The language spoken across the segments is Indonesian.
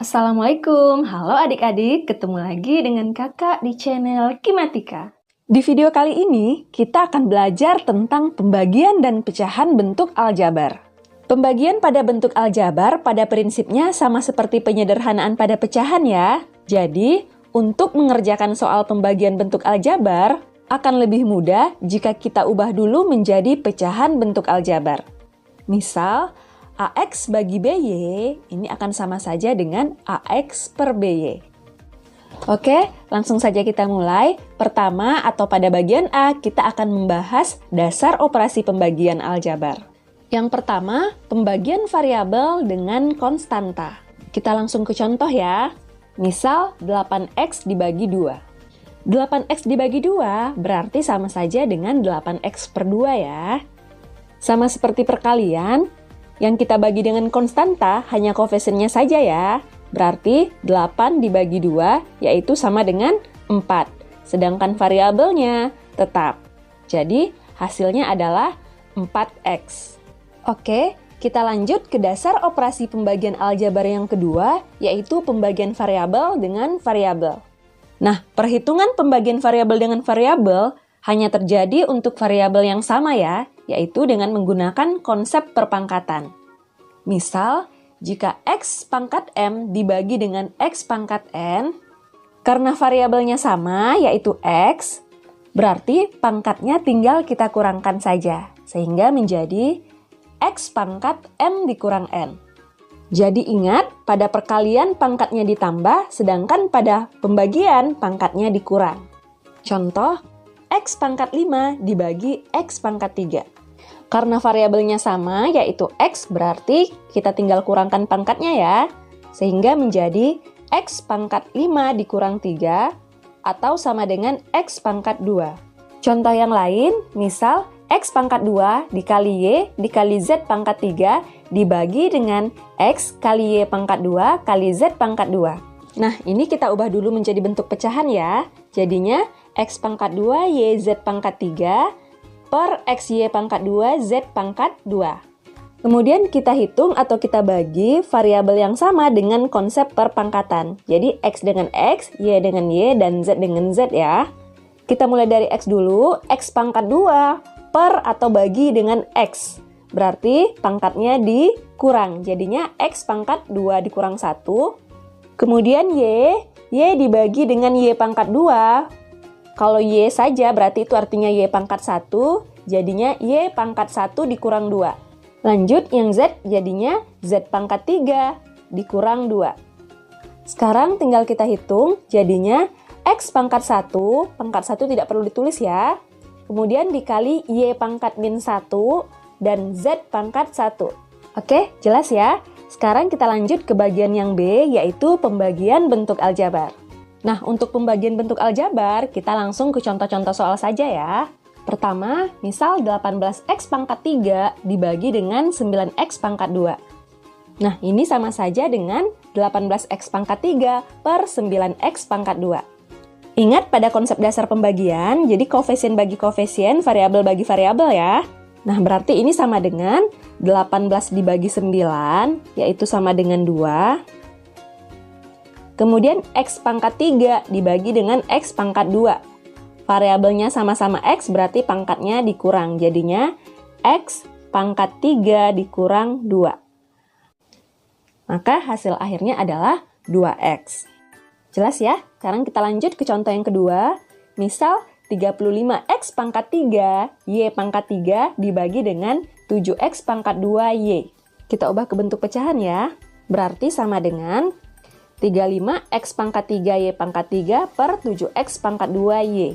Assalamualaikum, halo adik-adik, ketemu lagi dengan kakak di channel Kimatika. Di video kali ini, kita akan belajar tentang pembagian dan pecahan bentuk aljabar. Pembagian pada bentuk aljabar pada prinsipnya sama seperti penyederhanaan pada pecahan ya. Jadi, untuk mengerjakan soal pembagian bentuk aljabar, akan lebih mudah jika kita ubah dulu menjadi pecahan bentuk aljabar. Misal, AX bagi BY ini akan sama saja dengan AX per BY. Oke, langsung saja kita mulai. Pertama atau pada bagian A, kita akan membahas dasar operasi pembagian aljabar. Yang pertama, pembagian variabel dengan konstanta. Kita langsung ke contoh ya. Misal, 8X dibagi 2. 8X dibagi 2 berarti sama saja dengan 8X per 2 ya. Sama seperti perkalian, yang kita bagi dengan konstanta hanya koefisiennya saja ya. Berarti 8 dibagi 2 yaitu sama dengan 4. Sedangkan variabelnya tetap. Jadi hasilnya adalah 4x. Oke, kita lanjut ke dasar operasi pembagian aljabar yang kedua, yaitu pembagian variabel dengan variabel. Nah, perhitungan pembagian variabel dengan variabel hanya terjadi untuk variabel yang sama ya, yaitu dengan menggunakan konsep perpangkatan. Misal, jika X pangkat M dibagi dengan X pangkat N, karena variabelnya sama, yaitu X, berarti pangkatnya tinggal kita kurangkan saja, sehingga menjadi X pangkat M dikurang N. Jadi ingat, pada perkalian pangkatnya ditambah, sedangkan pada pembagian pangkatnya dikurang. Contoh, X pangkat 5 dibagi X pangkat 3. Karena variabelnya sama, yaitu X, berarti kita tinggal kurangkan pangkatnya ya. Sehingga menjadi X pangkat 5 dikurang 3, atau sama dengan X pangkat 2. Contoh yang lain, misal X pangkat 2 dikali Y dikali Z pangkat 3 dibagi dengan X kali Y pangkat 2 kali Z pangkat 2. Nah, ini kita ubah dulu menjadi bentuk pecahan ya. Jadinya X pangkat 2 Y Z pangkat 3 per XY pangkat 2 Z pangkat 2. Kemudian kita hitung atau kita bagi variabel yang sama dengan konsep perpangkatan. Jadi X dengan X, Y dengan Y, dan Z dengan Z ya. Kita mulai dari X dulu, X pangkat 2 per atau bagi dengan X. Berarti pangkatnya dikurang, jadinya X pangkat 2 dikurang 1. Kemudian Y dibagi dengan Y pangkat 2. Kalau Y saja berarti itu artinya Y pangkat 1, jadinya Y pangkat 1 dikurang 2. Lanjut yang Z jadinya Z pangkat 3 dikurang 2. Sekarang tinggal kita hitung, jadinya X pangkat 1 tidak perlu ditulis ya. Kemudian dikali Y pangkat min 1 dan Z pangkat 1. Oke, jelas ya? Sekarang kita lanjut ke bagian yang B, yaitu pembagian bentuk aljabar. Nah, untuk pembagian bentuk aljabar, kita langsung ke contoh-contoh soal saja ya. Pertama, misal 18X pangkat 3 dibagi dengan 9X pangkat 2. Nah, ini sama saja dengan 18X pangkat 3 per 9X pangkat 2. Ingat pada konsep dasar pembagian, jadi koefisien bagi koefisien, variabel bagi variabel ya. Nah, berarti ini sama dengan 18 dibagi 9, yaitu sama dengan 2. Kemudian X pangkat 3 dibagi dengan X pangkat 2. Variabelnya sama-sama X, berarti pangkatnya dikurang. Jadinya X pangkat 3 dikurang 2. Maka hasil akhirnya adalah 2X. Jelas ya? Sekarang kita lanjut ke contoh yang kedua. Misal 35X pangkat 3, Y pangkat 3 dibagi dengan 7X pangkat 2, Y. Kita ubah ke bentuk pecahan ya. Berarti sama dengan 35X pangkat 3 Y pangkat 3 per 7X pangkat 2 Y.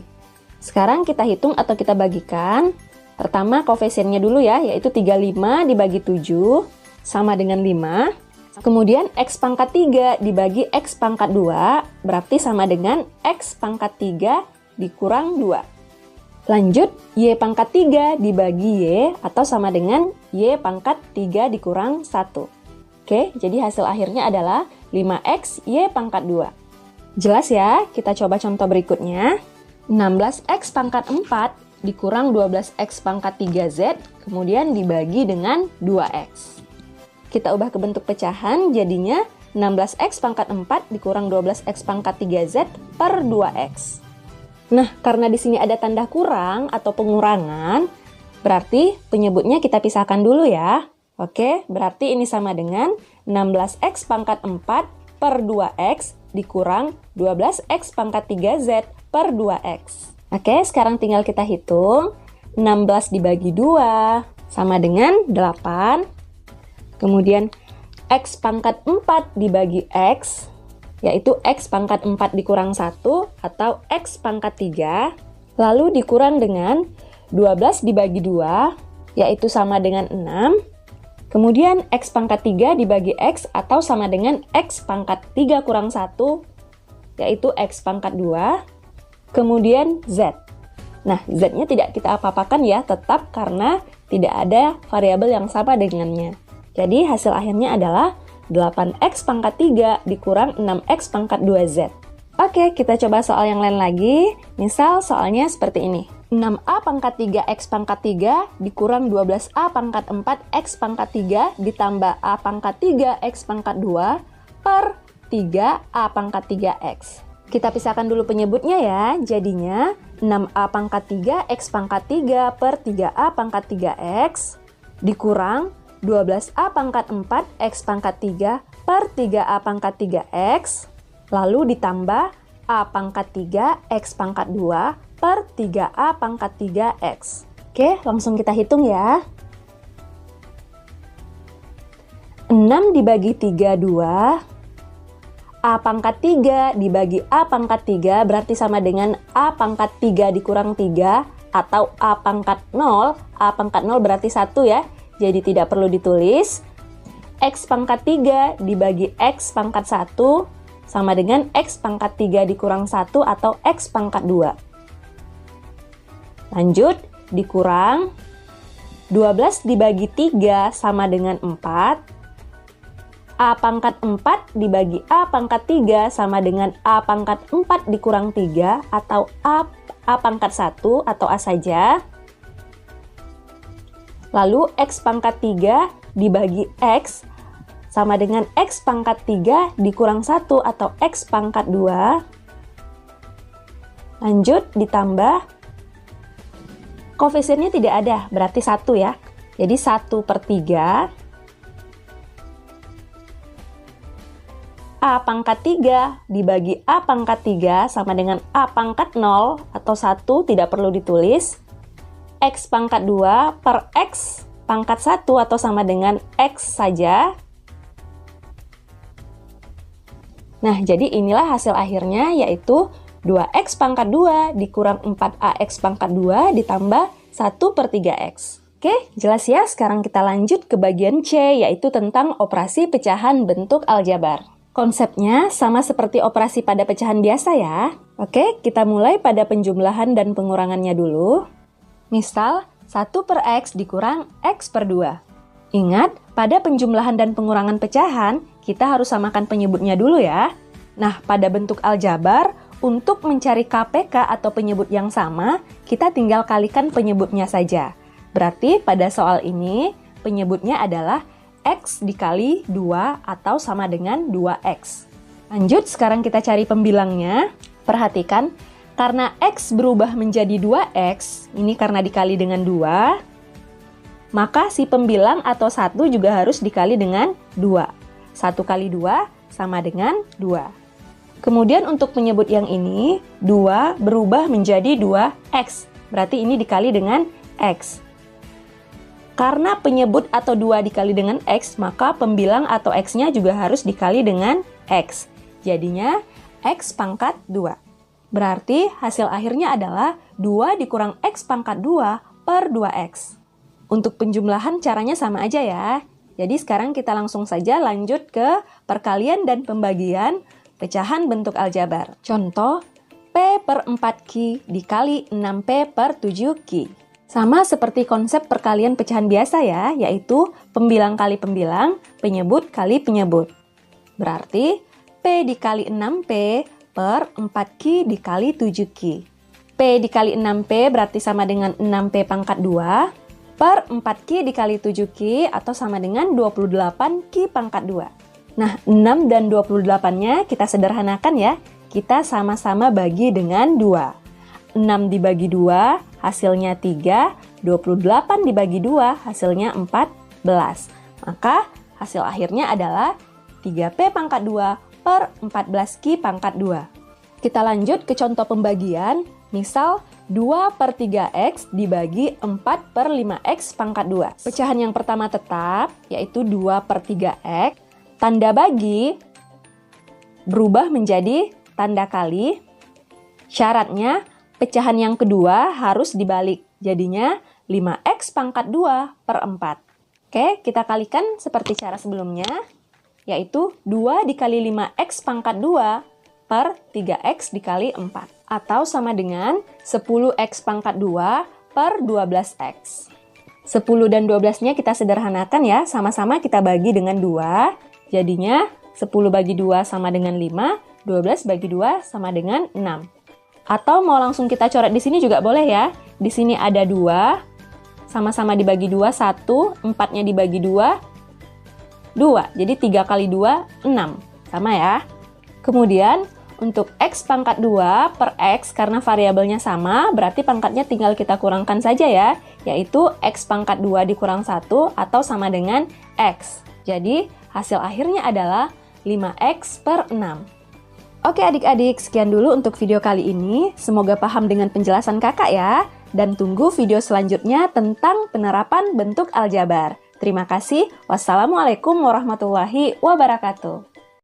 Sekarang kita hitung atau kita bagikan. Pertama koefisiennya dulu ya, yaitu 35 dibagi 7 sama dengan 5. Kemudian X pangkat 3 dibagi X pangkat 2 berarti sama dengan X pangkat 3 dikurang 2. Lanjut, Y pangkat 3 dibagi Y atau sama dengan Y pangkat 3 dikurang 1. Oke, jadi hasil akhirnya adalah 5X Y pangkat 2. Jelas ya? Kita coba contoh berikutnya. 16X pangkat 4 dikurang 12X pangkat 3Z, kemudian dibagi dengan 2X. Kita ubah ke bentuk pecahan, jadinya 16x pangkat 4 dikurang 12x pangkat 3z per 2x. Nah, karena di sini ada tanda kurang atau pengurangan, berarti penyebutnya kita pisahkan dulu ya. Oke, berarti ini sama dengan 16x pangkat 4 per 2x dikurang 12x pangkat 3z per 2x. Oke, sekarang tinggal kita hitung. 16 dibagi 2 sama dengan 8. Kemudian x pangkat 4 dibagi x, yaitu x pangkat 4 dikurang 1 atau x pangkat 3. Lalu dikurang dengan 12 dibagi 2, yaitu sama dengan 6. Kemudian x pangkat 3 dibagi x atau sama dengan x pangkat 3 kurang 1, yaitu x pangkat 2. Kemudian z. Nah, z-nya tidak kita apa-apakan ya, tetap karena tidak ada variabel yang sama dengannya. Jadi hasil akhirnya adalah 8x pangkat 3 dikurang 6x pangkat 2z. Oke, kita coba soal yang lain lagi. Misal soalnya seperti ini. 6a pangkat 3x pangkat 3 dikurang 12a pangkat 4x pangkat 3 ditambah a pangkat 3x pangkat 2 per 3a pangkat 3x. Kita pisahkan dulu penyebutnya ya. Jadinya 6a pangkat 3x pangkat 3 per 3a pangkat 3x dikurang 12a pangkat 4x pangkat 3 per 3a pangkat 3x, lalu ditambah a pangkat 3x pangkat 2 per 3a pangkat 3x. Oke, langsung kita hitung ya. 6 dibagi 3, 2. A pangkat 3 dibagi A pangkat 3 berarti sama dengan A pangkat 3 dikurang 3 atau A pangkat 0. A pangkat 0 berarti 1 ya. Jadi tidak perlu ditulis. X pangkat 3 dibagi X pangkat 1 sama dengan X pangkat 3 dikurang 1 atau X pangkat 2. Lanjut, dikurang 12 dibagi 3 sama dengan 4. A pangkat 4 dibagi A pangkat 3 sama dengan A pangkat 4 dikurang 3 atau A pangkat 1 atau A saja. Lalu X pangkat 3 dibagi X sama dengan X pangkat 3 dikurang 1 atau X pangkat 2. Lanjut ditambah. Koefisiennya tidak ada, berarti 1 ya. Jadi 1 per 3. A pangkat 3 dibagi A pangkat 3 sama dengan A pangkat 0 atau 1 tidak perlu ditulis. X pangkat 2 per X pangkat 1 atau sama dengan X saja. Nah, jadi inilah hasil akhirnya yaitu 2X pangkat 2 dikurang 4AX pangkat 2 ditambah 1 per 3X. Oke, jelas ya? Sekarang kita lanjut ke bagian C, yaitu tentang operasi pecahan bentuk aljabar. Konsepnya sama seperti operasi pada pecahan biasa ya. Oke, kita mulai pada penjumlahan dan pengurangannya dulu. Misal, 1 per X dikurang X per 2. Ingat, pada penjumlahan dan pengurangan pecahan, kita harus samakan penyebutnya dulu ya. Nah, pada bentuk aljabar, untuk mencari KPK atau penyebut yang sama, kita tinggal kalikan penyebutnya saja. Berarti pada soal ini, penyebutnya adalah X dikali 2 atau sama dengan 2X. Lanjut, sekarang kita cari pembilangnya. Perhatikan, karena X berubah menjadi 2X, ini karena dikali dengan 2, maka si pembilang atau 1 juga harus dikali dengan 2. 1 kali 2 sama dengan 2. Kemudian untuk penyebut yang ini, 2 berubah menjadi 2X. Berarti ini dikali dengan X. Karena penyebut atau 2 dikali dengan X, maka pembilang atau X-nya juga harus dikali dengan X. Jadinya X pangkat 2. Berarti hasil akhirnya adalah 2 dikurang X pangkat 2 per 2X. Untuk penjumlahan caranya sama aja ya. Jadi sekarang kita langsung saja lanjut ke perkalian dan pembagian pecahan bentuk aljabar. Contoh, P per 4Q dikali 6P per 7Q. Sama seperti konsep perkalian pecahan biasa ya, yaitu pembilang kali pembilang, penyebut kali penyebut. Berarti P dikali 6P per 4Q dikali 7Q. P dikali 6P berarti sama dengan 6P pangkat 2 per 4Q dikali 7Q atau sama dengan 28Q pangkat 2. Nah, 6 dan 28-nya kita sederhanakan ya. Kita sama-sama bagi dengan 2. 6 dibagi 2, hasilnya 3. 28 dibagi 2, hasilnya 14. Maka hasil akhirnya adalah 3P pangkat 2 per 14Q pangkat 2. Kita lanjut ke contoh pembagian. Misal, 2 per 3X dibagi 4 per 5X pangkat 2. Pecahan yang pertama tetap, yaitu 2 per 3X. Tanda bagi berubah menjadi tanda kali. Syaratnya, pecahan yang kedua harus dibalik. Jadinya 5X pangkat 2 per 4. Oke, kita kalikan seperti cara sebelumnya, yaitu 2 dikali 5X pangkat 2 per 3X dikali 4. Atau sama dengan 10X pangkat 2 per 12X. 10 dan 12-nya kita sederhanakan ya, sama-sama kita bagi dengan 2. Jadinya 10 bagi 2 sama dengan 5, 12 bagi 2 sama dengan 6. Atau mau langsung kita coret di sini juga boleh ya. Di sini ada 2, sama-sama dibagi 2, 1, 4-nya dibagi 2, 2. Jadi 3 kali 2, 6. Sama ya. Kemudian, untuk X pangkat 2 per X, karena variabelnya sama, berarti pangkatnya tinggal kita kurangkan saja ya, yaitu X pangkat 2 dikurang 1 atau sama dengan X. Jadi, hasil akhirnya adalah 5X per 6. Oke adik-adik, sekian dulu untuk video kali ini. Semoga paham dengan penjelasan kakak ya. Dan tunggu video selanjutnya tentang penerapan bentuk aljabar. Terima kasih. Wassalamualaikum warahmatullahi wabarakatuh.